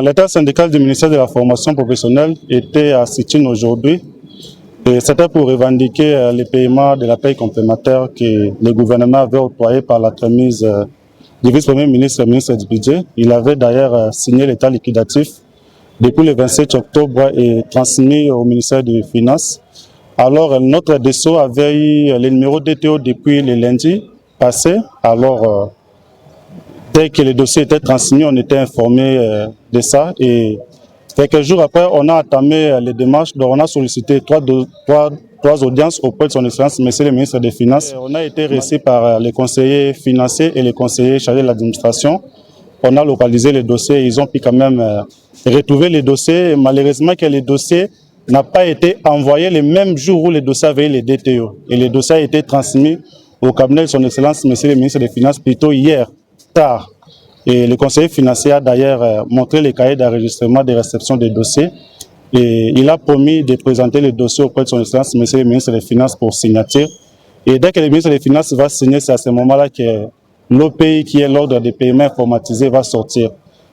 L'état syndical du ministère de la formation professionnelle était à sit-in aujourd'hui. C'était pour revendiquer les paiements de la paie complémentaire que le gouvernement avait octroyé par la remise du vice-premier ministre et ministre du budget. Il avait d'ailleurs signé l'état liquidatif depuis le 27 octobre et transmis au ministère des Finances. Alors, notre DSO avait eu le numéro DTO depuis le lundi passé. Alors, dès que le dossier était transmis, on était informé de ça. Et quelques jours après, on a entamé les démarches. Donc, on a sollicité trois audiences auprès de son Excellence, Monsieur le ministre des Finances. On a été reçus par les conseillers financiers et les conseillers chargés de l'administration. On a localisé les dossiers. Ils ont pu quand même retrouver les dossiers. Malheureusement, que les dossiers n'a pas été envoyé le même jour où les dossiers avaient les DTO. Et les dossiers a été transmis au cabinet de son Excellence, Monsieur le ministre des Finances, plutôt hier, tard. Et le conseiller financier a d'ailleurs montré les cahiers d'enregistrement des réceptions des dossiers. Et il a promis de présenter les dossiers auprès de son Excellence, Monsieur le ministre des Finances, pour signature. Et dès que le ministre des Finances va signer, c'est à ce moment-là que l'OPI, qui est l'ordre des paiements informatisés, va sortir.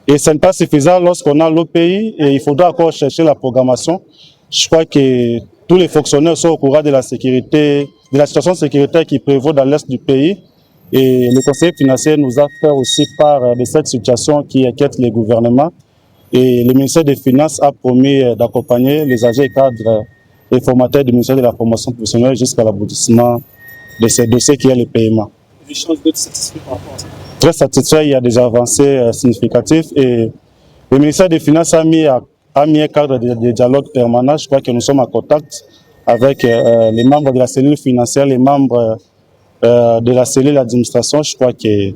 Et ce n'est pas suffisant lorsqu'on a l'OPI, et il faudra encore chercher la programmation. Je crois que tous les fonctionnaires sont au courant de la sécurité, de la situation sécuritaire qui prévaut dans l'est du pays. Et le conseiller financier nous a fait aussi part de cette situation qui inquiète les gouvernements. Et le ministère des Finances a promis d'accompagner les agents et cadres et formateurs du ministère de la formation professionnelle jusqu'à l'aboutissement de ces dossiers qui est le paiement. Des chances d'être satisfait par rapport à ça? Très satisfait, il y a des avancées significatives. Et le ministère des Finances a mis un cadre de dialogue permanent. Je crois que nous sommes en contact avec les membres de la cellule financière, les membres de la cellule d'administration. Je crois que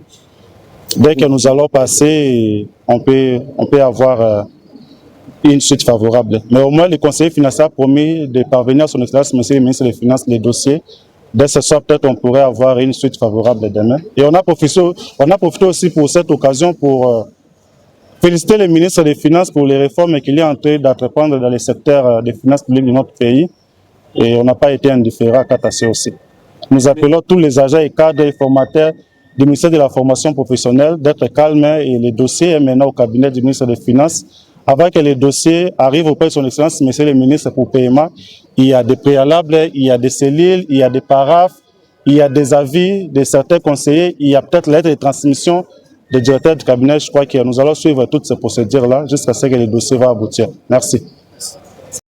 dès que nous allons passer, on peut avoir une suite favorable. Mais au moins, le conseiller financier a promis de parvenir à son Excellence, Monsieur le ministre des Finances, les dossiers. Dès ce soir, peut-être on pourrait avoir une suite favorable demain. Et on a profité aussi pour cette occasion pour féliciter le ministre des Finances pour les réformes qu'il est en train d'entreprendre dans le secteur des finances publiques de notre pays. Et on n'a pas été indifférent à ça aussi. Nous appelons tous les agents et cadres et formateurs du ministère de la formation professionnelle d'être calmes et les dossiers est maintenant au cabinet du ministre des Finances. Avant que les dossiers arrivent auprès de son Excellence, Monsieur le ministre, pour paiement, il y a des préalables, il y a des cellules, il y a des paraphes, il y a des avis de certains conseillers, il y a peut-être lettre de transmission des directeurs du cabinet. Je crois que nous allons suivre toutes ces procédures-là jusqu'à ce que les dossiers vont aboutir. Merci.